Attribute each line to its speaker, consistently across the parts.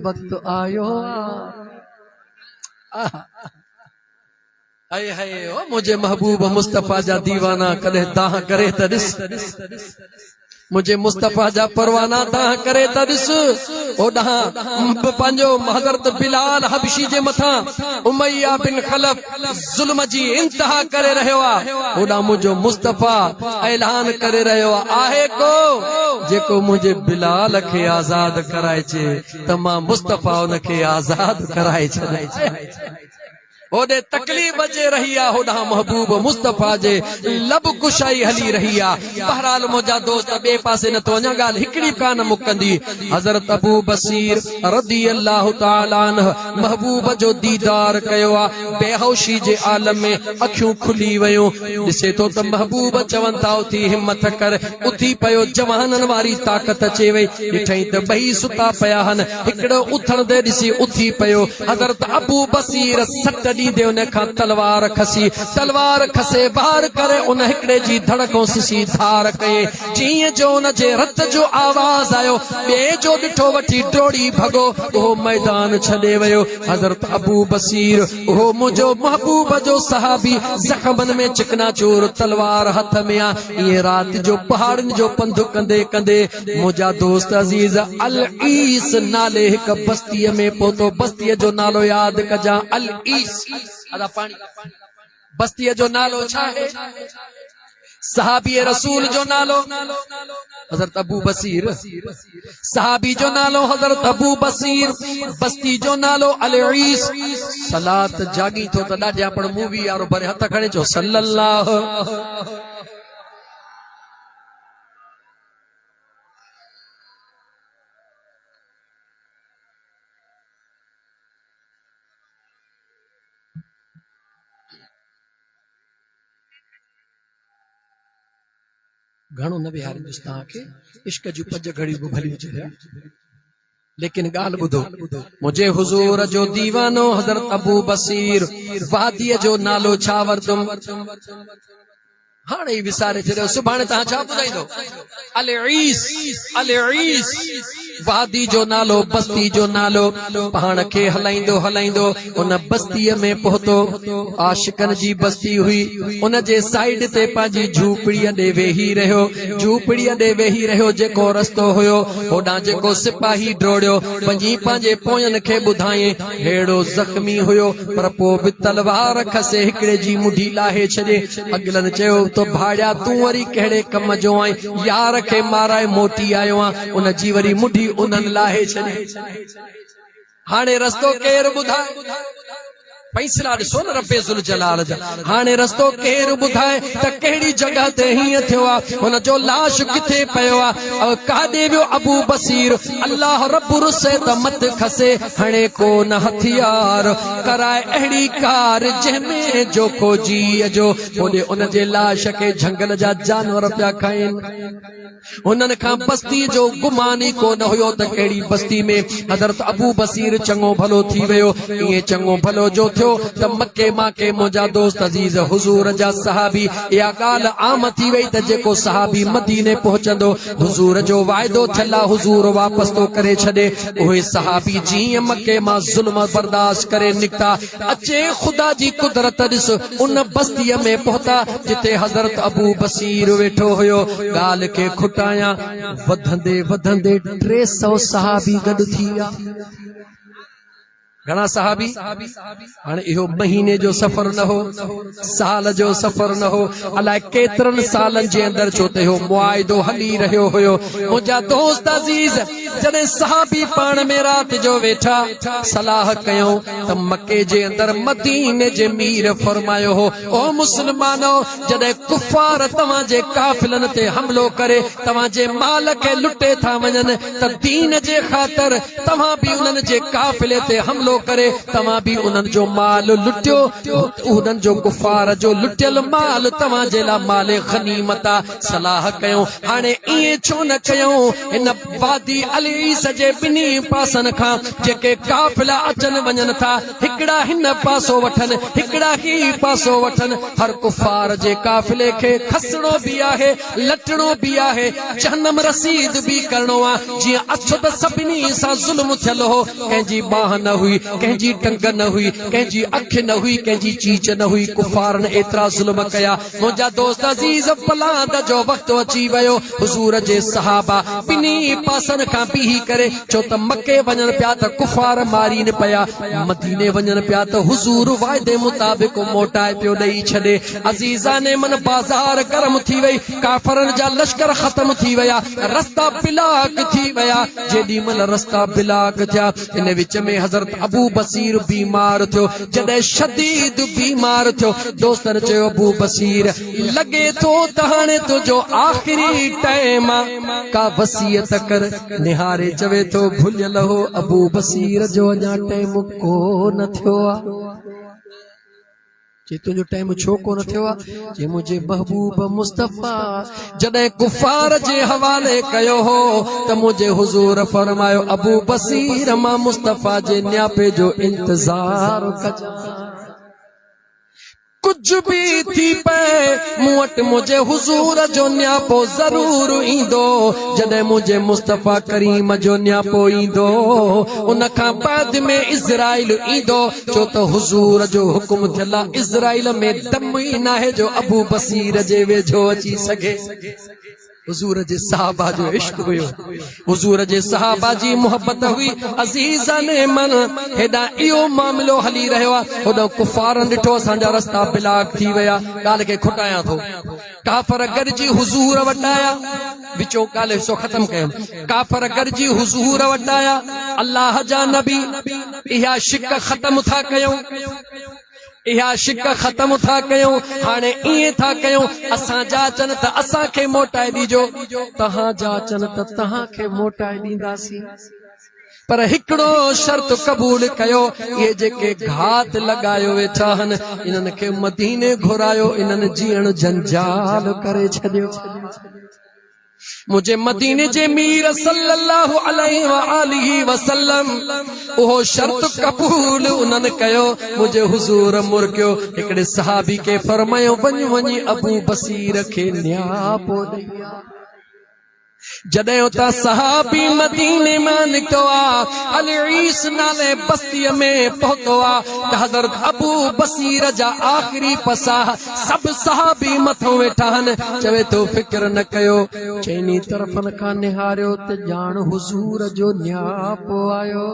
Speaker 1: वक्त आयो हाय हाय ओ मुझे महबूब मुस्तफा जा दीवाना कदे दाह करे त ॾिस मुझे मुस्तफा जा परवाना दाह करे त ॾिस ओॾां पंहिंजो हज़रत बिलाल हबशी जे मथां उमैया बिन खलफ ज़ुल्म जी इंतहा करे रहियो आहे ओॾां मुंहिंजो मुस्तफा ऐलान करे रहियो आहे को जेको मुंहिंजे बिलाल खे आज़ाद कराए चे त मां मुस्तफा उन खे आज़ाद कराए छॾे ओडे तकलीफ़ जे रही आ होडा महबूब मुस्तफा जे लब कुशाई हली रही आ बहरहाल मुंहिंजा दोस्त बे पासे न तो अञा ॻाल्हि हिकिड़ी कान मुकंदी हज़रत अबू बसीर रज़ी अल्लाह तआला अन्हु महबूब जो दीदार कयो आ बेहोशी जे आलम में अखियूं खुली वयूं ॾिसे तो त महबूब चवनि था उथी हिम्मत कर उथी पयो जवाननि वारी ताक़त अचे वई ॾिठई त ॿई सुता पिया आहिनि हिकिड़ो उथण ते ॾिसी उथी पयो हज़रत अबू बसीर सट दे उन खां तलवार खसे बाहर करे उन हिकड़े जी धड़कों सिसी धार कये जीअं जो उन जे रत जो आवाज आयो ॿिए जो ॾिठो वठी डोड़ी भगो उहो मैदान छॾे वियो हज़रत अबू बसीर उहो मुंहिंजो महबूब जो सहाबी ज़ख़्मनि में चिकनाचूर तलवार हथ में आ इहे राति जो पहाड़नि जो पंधु कंदे कंदे मुंहिंजा दोस्त अज़ीज अल ईस नाले हिक बस्तीअ में पहुतो बस्तीअ जो नालो यादि कजां अल ईस अदा पानी बस्तीअ जो नालो छा है सहाबी रसूल जो नालो हज़रत अबू बसीर सहाबी जो नालो हज़रत अबू बसीर बस्ती जो नालो अल ईस सलात जागी थो त ॾाढिया पण मूवी वारो भरे हथ खणे चो सल्लल्लाहु घणो न विहार हिंदुस्तान के इश्क जूं पंज घड़ी भलियूं चढ़िया लेकिन ॻाल्हि ॿुधो मुंहिंजे हुज़ूर जो दीवानो हज़रत अबू बसीर वादीअ जो नालो छा वरतुम हाणे ई विसारे छॾियो सुभाणे तव्हां छा ॿुधाईंदो अल ईस वादी जो नालो बस्ती जो नालो पाण खे हलाईंदो हलाईंदो उन बस्तीअ में पहुतो आशिकनि जी बस्ती हुई उन जे साइड ते पंहिंजी झूपड़ीअ ॾे वेही रहियो जेको रस्तो हुयो होॾां जेको सिपाही डोड़ियो पंहिंजे पोयनि खे ॿुधाए हेड़ो ज़ख़्मी हुयो पर पोइ बि तलवार खसे हिकिड़े जी मुठी लाहे छॾे अॻिलनि चयो तो भाड़िया तूं वरी कहिड़े कम जो आहीं यार खे माराए मोटी आयो आहीं उन जी वरी मुठी उन्हनि लाहे छॾे हाणे रस्तो केरु ॿुधाए फैसला ॾिसो न रब्बे ज़ुल जलाल जा हाणे रस्तो केरु ॿुधाए त कहिड़ी जॻह ते हीअं थियो आहे हुन जो लाश किथे पियो आहे काॾे वियो अबू बसीर अल्लाह रब रुसे त मत खसे हणे को न हथियार कराए अहिड़ी कार जंहिंमें जोखो जीअ जो होॾे उन जे लाश खे झंगल जा जानवर पिया खाइनि हुननि खां बस्ती जो गुमान ई कोन हुयो त कहिड़ी बस्ती में हज़रत अबू बसीर चङो भलो थी वियो ईअं चङो भलो जो थियो त मके माके मुंहिंजा दोस्त अज़ीज हुज़ूर जा सहाबी इहा ॻाल्हि आम थी वई त जेको सहाबी मदीने पहुचंदो हुज़ूर जो वाइदो थियल आहे हुज़ूर वापसि थो करे छॾे उहे सहाबी जीअं मके मां ज़ुल्म बर्दाश्त करे निकिता अचे ख़ुदा जी कुदरत ॾिस उन बस्तीअ में पहुता जिते हज़रत अबू बसीर वेठो हुयो ॻाल्हि खे खुटाया वधंदे वधंदे 300 सहाबी गॾु थी विया घणा सहाबी हाणे इहो महीने जो सफ़र न हो साल जो सफ़र न हो अलाए केतिरनि सालनि जे अंदरि छो त इहो मुआइदो हली रहियो हुयो मुंहिंजा दोस्त अज़ीज़ जॾहिं सहाबी पाण में राति जो वेठा सलाह कयूं त मके जे अंदरि मदीने जे मीर फरमायो हो ओ मुस्लमानो जॾहिं कुफार तव्हांजे काफ़िलनि ते हमिलो करे तव्हांजे माल खे लुटे था वञनि त दीन जे ख़ातिर तव्हां बि उन्हनि जे काफ़िले ते हमिलो हमलो करे तव्हां भी उन्हनि जो माल लुटियो उन्हनि जो कुफार जो लुटियल माल तव्हां जे लाइ माल गनीमत आहे सलाह कयो हाणे इएं छो न कयो इन वादी अली सजे बिनी पासन खां जेके काफ़िला अचनि वञनि था हिकड़ा हिन पासो वठनि हिकड़ा ही पासो वठनि हर कुफार जे काफ़िले खे खसणो भी आहे लटणो भी आहे जहन्नम रसीद भी करणो आहे जीअं अछो त सभिनी सां ज़ुल्म थियल हो कंहिंजी बाह न हुई कंहिंजी टंग न हुई कंहिंजी अख न हुई कंहिंजी चीच न हुई कुफारनि एतिरा ज़ुल्म कया मुंहिंजा दोस्त अज़ीज़ पलाद जो वक़्तु अची वियो हुज़ूर जे सहाबा बिनी पासनि खां बीही करे छो त मके वञनि पिया त कुफार मारीन पिया मदीने वञनि पिया त हुज़ूर वाइदे मुताबिक़ मोटाए पियो ॾेई छॾे अज़ीज़ाने मन बाज़ार गरम थी वई काफ़रनि जा लश्कर ख़त्म थी विया रस्ता बिलाक थी विया जेॾी महिल रस्ता बिलाक थिया इन विच में हज़रत अबू बसीर बीमार थियो जॾहिं शदीद बीमार थियो दोस्तनि चयो अबू बसीर लॻे थो त हाणे तुंहिंजो आख़िरी टाइम का वसीयत कर निहारे चवे तो भुलियल हो अबू बसीर जो अञा टाइम को न थियो जे तुंहिंजो टाइम छो कोन थियो आहे जे मुंहिंजे महबूब मुस्तफ़ा जॾहिं कुफार जे हवाले कयो हो त मुंहिंजे हुज़ूर फरमायो अबू बसीर मां मुस्तफ़ा जे न्यापे जो इंतज़ार कजां कुछ भी थी पे मूं वटि मुंहिंजे हुज़ूर जो न्यापो ज़रूर ईंदो जॾहिं मुंहिंजे मुस्तफ़ा करीम जो न्यापो ईंदो उन खां बाद में इज़राइल ईंदो छो त हुज़ूर जो हुकुम थियल आहे इज़राइल में दम ई नाहे जो अबू बसीर जे वेझो अची सघे हुज़ूर जे सहाबा जो इश्क हुयो हुज़ूर जे सहाबा जी मोहब्बत हुई अज़ीज़ाने मन हेॾा इहो मामिलो हली रहियो आहे होॾो कुफारनि ॾिठो असांजा रस्ता बिलाक थी विया ॻाल्हि खे खुटायां थो काफ़र गॾिजी हुज़ूर वटि आया विचो ॻाल्हि हिसो ख़त्म कयूं काफ़र गॾिजी हुज़ूर वटि आया अल्लाह जा नबी इहा शिक ख़त्म था कयूं इहा शिक ख़त्म था कयूं हाणे ईअं था कयूं असां जा अचनि त असांखे मोटाए ॾिजो तव्हां जा अचनि त तव्हांखे मोटाए ॾींदासीं पर हिकिड़ो शर्त क़बूल कयो इहे जेके घात लॻायो वेठा आहिनि इन्हनि खे मदीने घुरायो इन्हनि जीअण जंजाल करे छॾियो मुझे मदीने जे मीर सल्लल्लाहु अलैहि वसल्लम ओहो शर्त कबूल उन्हनि कयो मुझे हुज़ूर मुर्कियो हिकिड़े सहाबी के फरमायो वञ वञी अबू बसीर खे न्यापो ॾेई जॾहिं उतां सहाबी मदीने मां निकितो आहे अल-ईस नाले बस्तीअ में पहुतो आहे त हज़रत अबू बसीर जा आख़िरी पसा सभु सहाबी मथां वेठा आहिनि चवे थो फिक्र न कयो चइनी तरफ़नि खां निहारियो त ॼाण हुज़ूर जो न्यापो आयो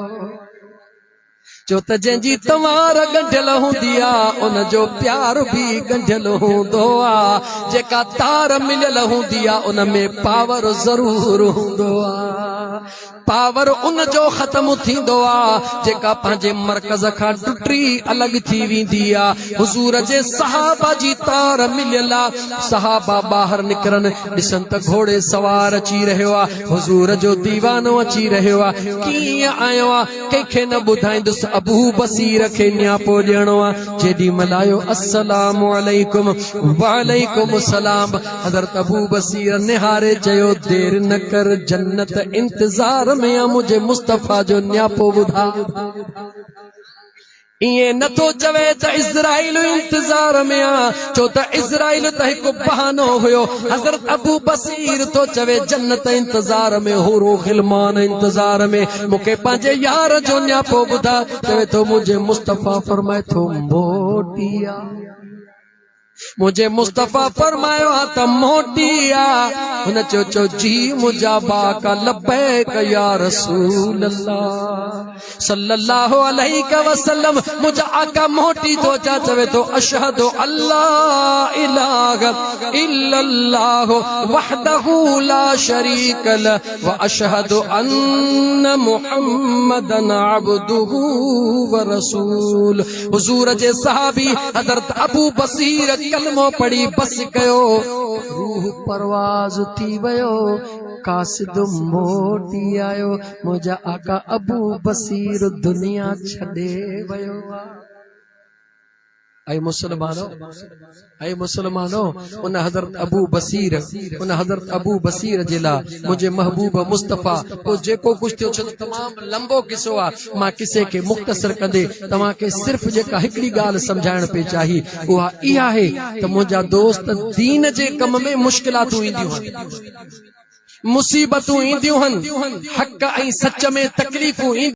Speaker 1: जो त जंहिंजी तवार गंढियल हूंदी आहे उन जो प्यार भी गंढियल हूंदो आहे जेका तार मिलियल हूंदी आहे उन में पावर ज़रूर हूंदो आहे पावर उन जो ख़त्म थींदो आहे जेका पंहिंजे मर्कज़ खां टुटी अलॻि थी वेंदी आहे हुज़ूर जे सहाबा जी तार मिलियल आहे सहाबा ॿाहिरि निकिरनि ॾिसनि त घोड़े सवार अची रहियो आहे हुज़ूर जो दीवानो अची रहियो आहे कीअं आयो आहे कंहिंखे न ॿुधाईंदुसि अबू बसीर खे न्यापो ॾियणो आहे जेॾी महिल आयो अस्सलामु अलैकुम वालेकुम सलाम हज़रत अबू बसीर निहारे चयो देर न कर जन्नत इंतज़ार में आ मुझे मुस्तफ़ा जो न्यापो ॿुधा इएं नथो चवे त इज़राइल इंतज़ार में आ छो त इज़राइल त हिकु बहानो हुयो हज़रत अबू बसीर तो चवे जन्नत इंतज़ार में हुरो ग़िलमान इंतज़ार में मूंखे पंहिंजे यार जो न्यापो ॿुधा चवे थो मुझे मुस्तफ़ा फरमाए थो मोटिया मुझे मुस्तफ़ा फरमायो आ त मोटिया हुन चयो चो जी मुजाबा का लब्बैक या रसूल अल्लाह सल्लल्लाहु अलैहि वसल्लम मुझा आका मोटी तो जा चवे तो अशहदु अल्ला इलाहा इल्लल्लाह वहदहु ला शरीक ल व अशहदु अन्न मुहम्मदन अब्दुहु व रसूल हुजूर जे सहाबी हज़रत अबू बसीर कलमो पढ़ी बस कयो रूह परवाज थी वयो कासिद मोटी आयो मुझा आका अबू बसीर दुनिया छॾे वयो ऐं मुसलमानो उन हज़रत अबू बसीर जे लाइ मुंहिंजे महबूब मुस्तफ़ा को जेको कुछ थियो छो तमाम लंबो किस्सो आहे मां किसे के मुख़्तसर कंदे तव्हांखे सिर्फ़ जेका हिकड़ी ॻाल्हि समझाइण पे चाही उहा इहा आहे त मुंहिंजा दोस्त दीन जे कम में मुश्किलातूं ईंदियूं आहिनि मुसीबतूं ईंदियूं आहिनि हक़ ऐं सच में तकलीफ़ूं